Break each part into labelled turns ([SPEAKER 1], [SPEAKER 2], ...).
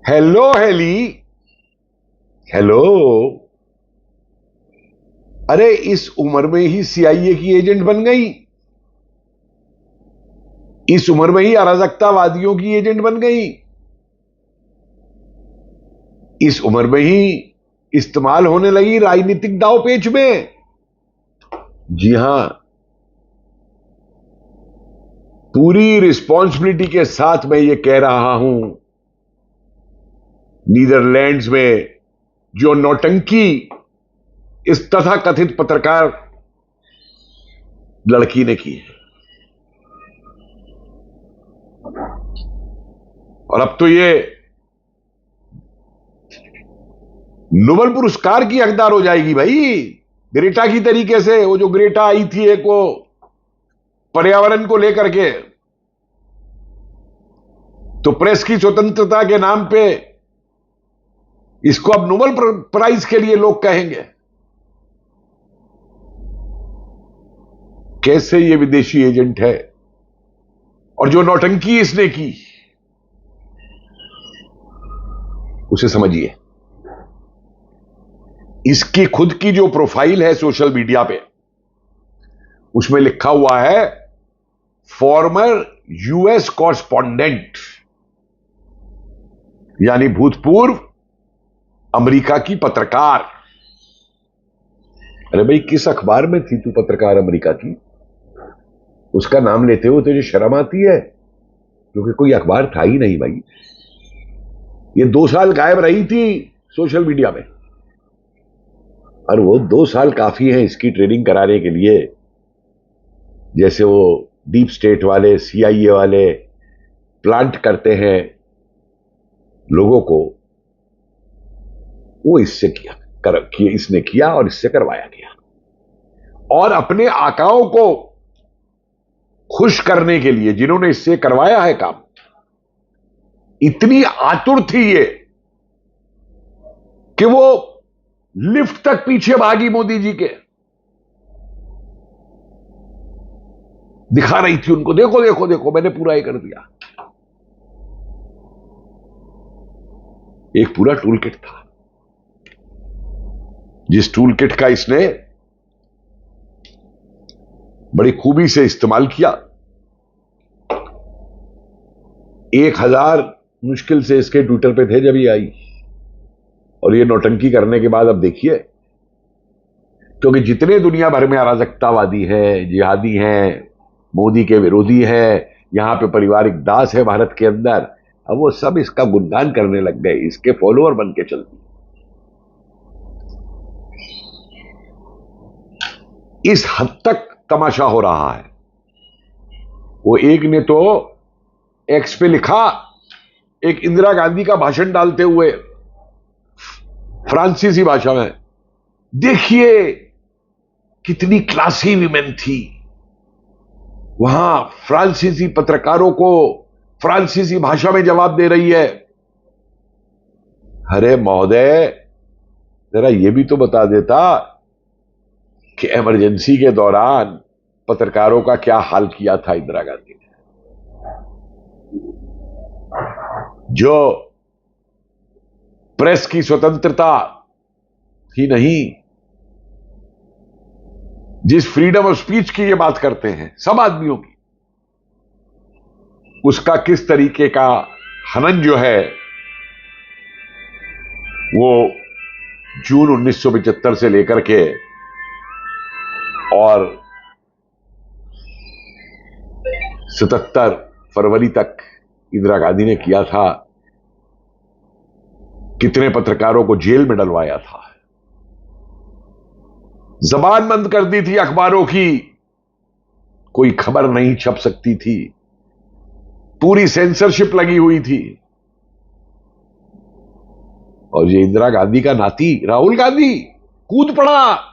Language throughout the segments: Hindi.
[SPEAKER 1] Hello heli. हेलो। अरे इस उम्र में ही सीआईए की एजेंट बन गई। इस उम्र में ही अराजकतावादियों की एजेंट बन गई। इस उम्र में ही इस्तेमाल होने लगी राजनीतिक दांवपेच में। जी हां, पूरी रिस्पॉन्सिबिलिटी के साथ मैं ये कह रहा हूं, नीदरलैंड्स में जो नौटंकी इस तथाकथित पत्रकार लड़की ने की है, और अब तो ये नोबेल पुरस्कार की हकदार हो जाएगी भाई, ग्रेटा की तरीके से। वो जो ग्रेटा आई थी एक, वो पर्यावरण को लेकर के, तो प्रेस की स्वतंत्रता के नाम पे इसको अब नोबेल प्राइज के लिए लोग कहेंगे। कैसे ये विदेशी एजेंट है, और जो नौटंकी इसने की उसे समझिए। इसकी खुद की जो प्रोफाइल है सोशल मीडिया पे, उसमें लिखा हुआ है फॉर्मर यूएस कॉरस्पॉन्डेंट, यानी भूतपूर्व अमेरिका की पत्रकार। अरे भाई, किस अखबार में थी तू पत्रकार अमेरिका की? उसका नाम लेते हो तुझे शर्म आती है? क्योंकि कोई अखबार था ही नहीं भाई। ये 2 साल गायब रही थी सोशल मीडिया में, और वो 2 साल काफी है इसकी ट्रेनिंग कराने के लिए। जैसे वो डीप स्टेट वाले, सीआईए वाले प्लांट करते हैं लोगों को, वो इससे इसने किया और इससे करवाया गया। और अपने आकाओं को खुश करने के लिए, जिन्होंने इससे करवाया है काम, इतनी आतुर थी ये कि वो लिफ्ट तक पीछे भागी मोदी जी के, दिखा रही थी उनको, देखो देखो देखो मैंने पूरा ये कर दिया। एक पूरा टूल किट था, जिस टूल किट का इसने बड़ी खूबी से इस्तेमाल किया। 1000 मुश्किल से इसके ट्विटर पे थे जब ये आई, और ये नौटंकी करने के बाद अब देखिए, क्योंकि जितने दुनिया भर में अराजकतावादी हैं, जिहादी हैं, मोदी के विरोधी हैं, यहां पे पारिवारिक दास है भारत के अंदर, अब वो सब इसका गुणगान करने लग गए, इसके फॉलोअर बन के चलते। इस हद तक तमाशा हो रहा है। वो एक ने तो एक्स पे लिखा, एक इंदिरा गांधी का भाषण डालते हुए फ्रांसीसी भाषा में, देखिए कितनी क्लासी विमेन थी, वहां फ्रांसीसी पत्रकारों को फ्रांसीसी भाषा में जवाब दे रही है। अरे महोदय, जरा ये भी तो बता देता कि इमरजेंसी के दौरान पत्रकारों का क्या हाल किया था इंदिरा गांधी ने। जो प्रेस की स्वतंत्रता ही नहीं, जिस फ्रीडम ऑफ स्पीच की ये बात करते हैं सब आदमियों की, उसका किस तरीके का हनन जो है वो जून 1975 से लेकर के और 77 फरवरी तक इंदिरा गांधी ने किया था। कितने पत्रकारों को जेल में डलवाया था, जबान बंद कर दी थी अखबारों की, कोई खबर नहीं छप सकती थी, पूरी सेंसरशिप लगी हुई थी। और ये इंदिरा गांधी का नाती राहुल गांधी कूद पड़ा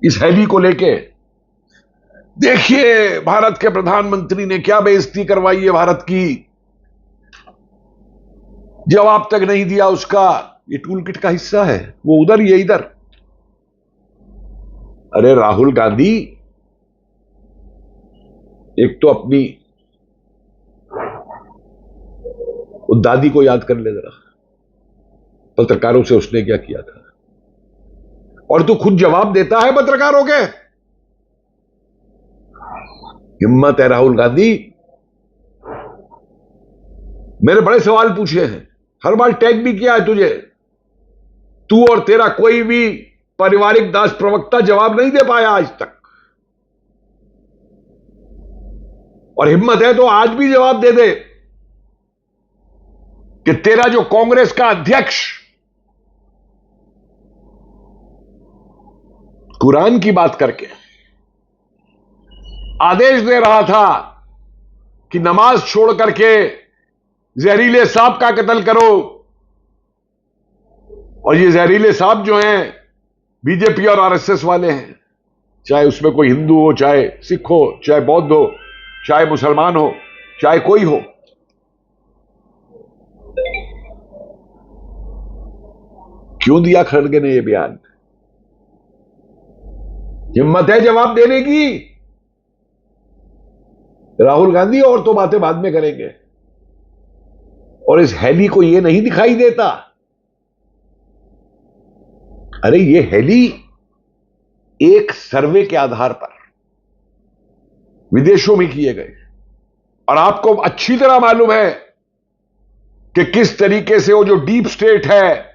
[SPEAKER 1] इस हैवी को लेके। देखिए भारत के प्रधानमंत्री ने क्या बेइज्जती करवाई है भारत की, जवाब तक नहीं दिया उसका। ये टूल किट का हिस्सा है, वो उधर ये इधर। अरे राहुल गांधी एक तो अपनी उस दादी को याद कर ले जरा, पत्रकारों से उसने क्या किया था। और तू खुद जवाब देता है पत्रकारों के। हिम्मत है राहुल गांधी, मेरे बड़े सवाल पूछे हैं, हर बार टैग भी किया है तुझे, तू और तेरा कोई भी पारिवारिक दास प्रवक्ता जवाब नहीं दे पाया आज तक। और हिम्मत है तो आज भी जवाब दे दे कि तेरा जो कांग्रेस का अध्यक्ष कुरान की बात करके आदेश दे रहा था कि नमाज छोड़ करके जहरीले सांप का कत्ल करो, और ये जहरीले सांप जो हैं बीजेपी और आरएसएस वाले हैं, चाहे उसमें कोई हिंदू हो, चाहे सिख हो, चाहे बौद्ध हो, चाहे मुसलमान हो, चाहे कोई हो। क्यों दिया खड़गे ने यह बयान? हिम्मत है जवाब देने की राहुल गांधी, और तो बातें बाद में करेंगे। और इस हेली को यह नहीं दिखाई देता, अरे ये हेली एक सर्वे के आधार पर विदेशों में किए गए, और आपको अच्छी तरह मालूम है कि किस तरीके से वो जो डीप स्टेट है,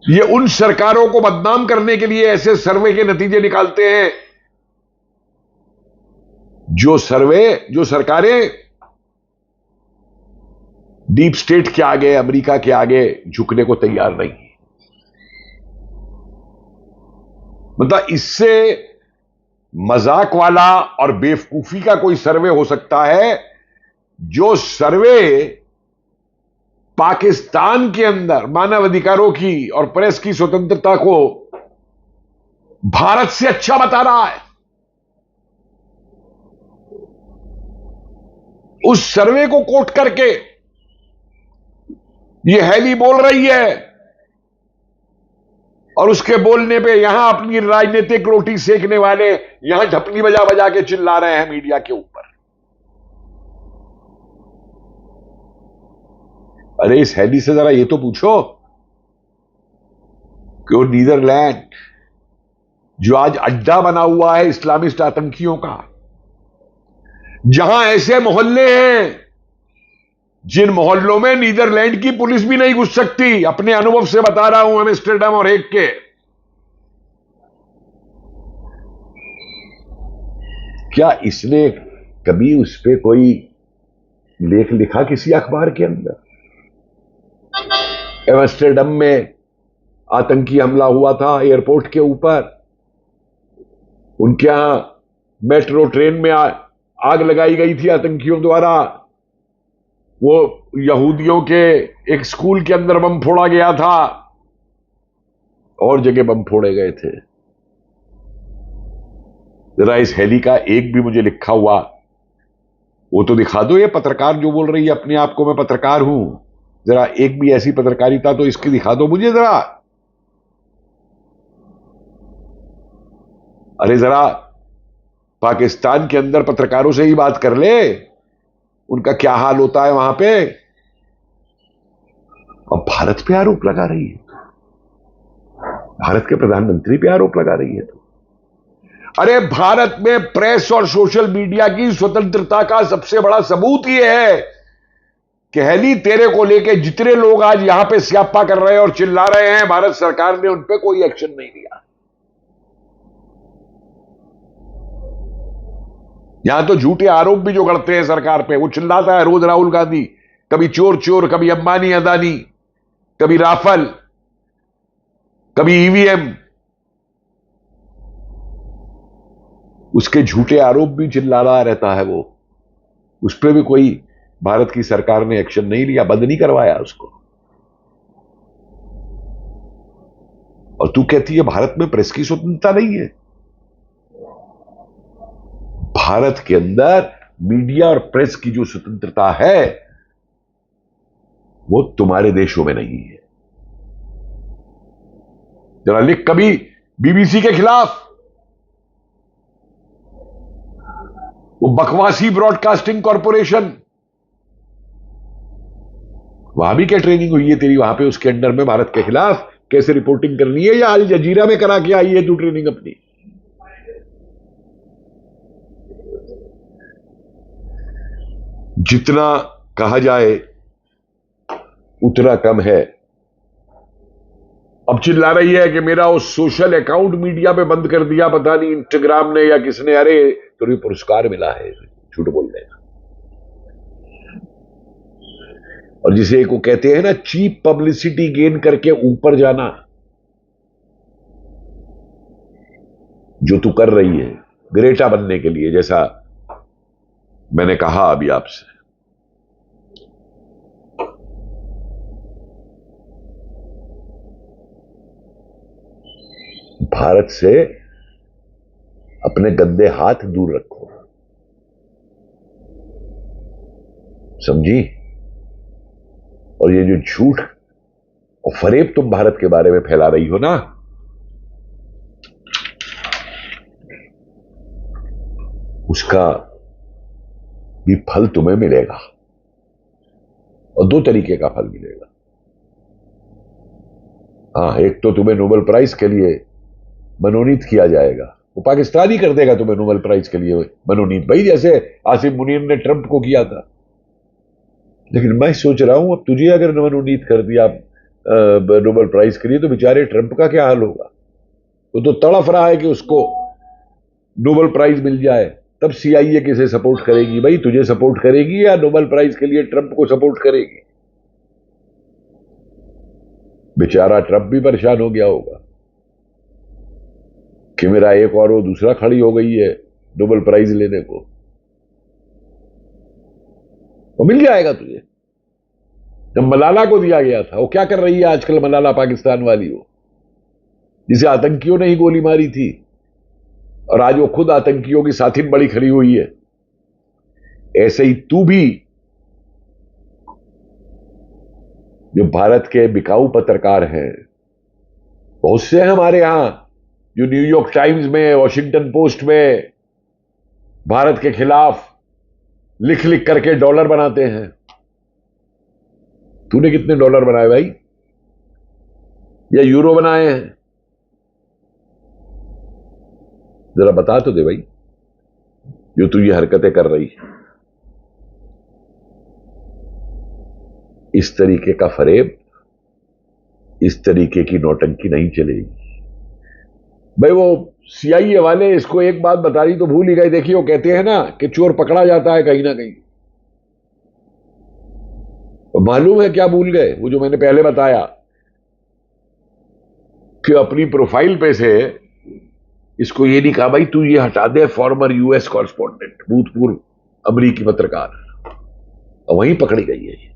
[SPEAKER 1] ये उन सरकारों को बदनाम करने के लिए ऐसे सर्वे के नतीजे निकालते हैं जो सरकारें डीप स्टेट के आगे, अमेरिका के आगे झुकने को तैयार नहीं। मतलब इससे मजाक वाला और बेवकूफी का कोई सर्वे हो सकता है जो सर्वे पाकिस्तान के अंदर मानव अधिकारों की और प्रेस की स्वतंत्रता को भारत से अच्छा बता रहा है। उस सर्वे को कोट करके यह हेली बोल रही है, और उसके बोलने पे यहां अपनी राजनीतिक रोटी सेकने वाले यहां ढपली बजा बजा के चिल्ला रहे हैं मीडिया के ऊपर। अरे इस हेली से जरा ये तो पूछो कि वो नीदरलैंड जो आज अड्डा बना हुआ है इस्लामिस्ट आतंकियों का, जहां ऐसे मोहल्ले हैं जिन मोहल्लों में नीदरलैंड की पुलिस भी नहीं घुस सकती, अपने अनुभव से बता रहा हूं, एम्स्टर्डम और हेग के। क्या इसने कभी उस पर कोई लेख लिखा किसी अखबार के अंदर? एम्स्टर्डम में आतंकी हमला हुआ था एयरपोर्ट के ऊपर, उनके यहां मेट्रो ट्रेन में आग लगाई गई थी आतंकियों द्वारा, वो यहूदियों के एक स्कूल के अंदर बम फोड़ा गया था, और जगह बम फोड़े गए थे। जरा इस हेली का एक भी मुझे लिखा हुआ वो तो दिखा दो। ये पत्रकार जो बोल रही है अपने आप को मैं पत्रकार हूं, जरा एक भी ऐसी पत्रकारिता तो इसकी दिखा दो मुझे जरा। अरे जरा पाकिस्तान के अंदर पत्रकारों से ही बात कर ले, उनका क्या हाल होता है वहां पे। अब भारत पे आरोप लगा रही है, भारत के प्रधानमंत्री पे आरोप लगा रही है। तो अरे भारत में प्रेस और सोशल मीडिया की स्वतंत्रता का सबसे बड़ा सबूत यह है कि हेली तेरे को लेके जितने लोग आज यहां पे स्यापा कर रहे हैं और चिल्ला रहे हैं, भारत सरकार ने उन पे कोई एक्शन नहीं लिया। यहां तो झूठे आरोप भी जो करते हैं सरकार पे, वो चिल्लाता है रोज राहुल गांधी, कभी चोर चोर, कभी अंबानी अदानी, कभी राफेल, कभी ईवीएम, उसके झूठे आरोप भी चिल्ला रहा रहता है वो। उस पर भी कोई भारत की सरकार ने एक्शन नहीं लिया, बंद नहीं करवाया उसको। और तू कहती है भारत में प्रेस की स्वतंत्रता नहीं है। भारत के अंदर मीडिया और प्रेस की जो स्वतंत्रता है वो तुम्हारे देशों में नहीं है। जरा लिख कभी बीबीसी के खिलाफ, वो बकवासी ब्रॉडकास्टिंग कॉरपोरेशन वहां भी क्या ट्रेनिंग हुई है तेरी? वहां पे उसके अंडर में भारत के खिलाफ कैसे रिपोर्टिंग करनी है, या अल जजीरा में करा के आई है तू ट्रेनिंग अपनी? जितना कहा जाए उतना कम है। अब चिल्ला रही है कि मेरा वो सोशल अकाउंट मीडिया पे बंद कर दिया, पता नहीं इंस्टाग्राम ने या किसने। अरे तो पुरस्कार मिला है झूठ बोलने का। और जिसे एक वो कहते हैं ना, चीप पब्लिसिटी गेन करके ऊपर जाना, जो तू कर रही है ग्रेटा बनने के लिए, जैसा मैंने कहा अभी आपसे। भारत से अपने गंदे हाथ दूर रखो, समझी? और ये जो झूठ और फरेब तुम भारत के बारे में फैला रही हो ना, उसका भी फल तुम्हें मिलेगा। और दो तरीके का फल मिलेगा। हाँ, एक तो तुम्हें नोबेल प्राइज के लिए मनोनीत किया जाएगा, वो पाकिस्तान ही कर देगा तुम्हें नोबेल प्राइज के लिए मनोनीत, भाई जैसे आसिफ मुनीर ने ट्रंप को किया था। लेकिन मैं सोच रहा हूं अब तुझे अगर मनोनीत कर दिया नोबेल प्राइज के लिए, तो बेचारे ट्रंप का क्या हाल होगा? वो तो तड़फ रहा है कि उसको नोबेल प्राइज मिल जाए। तब सीआईए किसे सपोर्ट करेगी भाई? तुझे सपोर्ट करेगी या नोबेल प्राइज के लिए ट्रंप को सपोर्ट करेगी? बेचारा ट्रंप भी परेशान हो गया होगा कि मेरा एक और वो दूसरा खड़ी हो गई है नोबेल प्राइज लेने को। वो मिल जाएगा तुझे। जब मलाला को दिया गया था, वो क्या कर रही है आजकल मलाला पाकिस्तान वाली, वो जिसे आतंकियों ने ही गोली मारी थी, और आज वो खुद आतंकियों की साथी बड़ी खड़ी हुई है। ऐसे ही तू भी, जो भारत के बिकाऊ पत्रकार हैं, बहुत से हैं हमारे यहां, जो न्यूयॉर्क टाइम्स में, वॉशिंगटन पोस्ट में भारत के खिलाफ लिख लिख करके डॉलर बनाते हैं। तूने कितने डॉलर बनाए भाई, या यूरो बनाए हैं? जरा बता तो दे भाई, जो तू ये हरकतें कर रही है। इस तरीके का फरेब, इस तरीके की नौटंकी नहीं चलेगी भाई। वो सीआईए वाले इसको एक बात बता रही तो भूल ही गए। देखिए, वो कहते हैं ना कि चोर पकड़ा जाता है कहीं ना कहीं। मालूम है क्या भूल गए? वो जो मैंने पहले बताया कि अपनी प्रोफाइल पे से इसको ये नहीं कहा भाई तू ये हटा दे फॉर्मर यूएस कॉरेस्पॉन्डेंट, भूतपूर्व अमेरिकी पत्रकार, और वहीं पकड़ी गई है।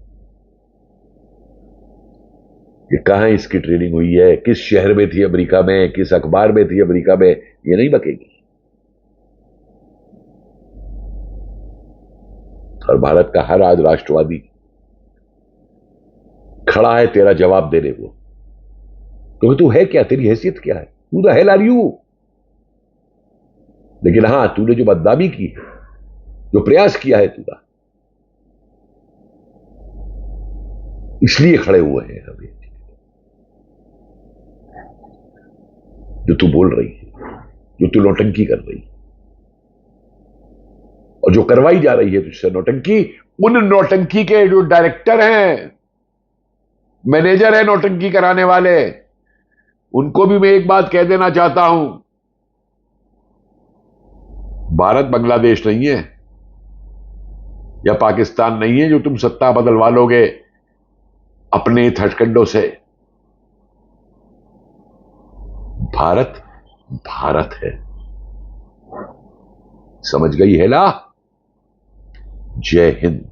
[SPEAKER 1] ये कहां इसकी ट्रेनिंग हुई है, किस शहर में थी अमेरिका में, किस अखबार में थी अमेरिका में, ये नहीं बकेगी। और भारत का हर आज राष्ट्रवादी खड़ा है तेरा जवाब देने को, क्योंकि तू है क्या, तेरी हैसियत क्या है, who the hell are you? लेकिन हां, तूने जो बदनामी की है, जो प्रयास किया है तूने, इसलिए खड़े हुए हैं हमें। जो तू बोल रही है, जो तू नौटंकी कर रही है, और जो करवाई जा रही है तुझसे नौटंकी, उन नौटंकी के जो डायरेक्टर हैं, मैनेजर हैं नौटंकी कराने वाले, उनको भी मैं एक बात कह देना चाहता हूं। भारत बांग्लादेश नहीं है या पाकिस्तान नहीं है जो तुम सत्ता बदलवा लोगे अपने हथकंडों से। भारत भारत है, समझ गई है ना? जय हिंद।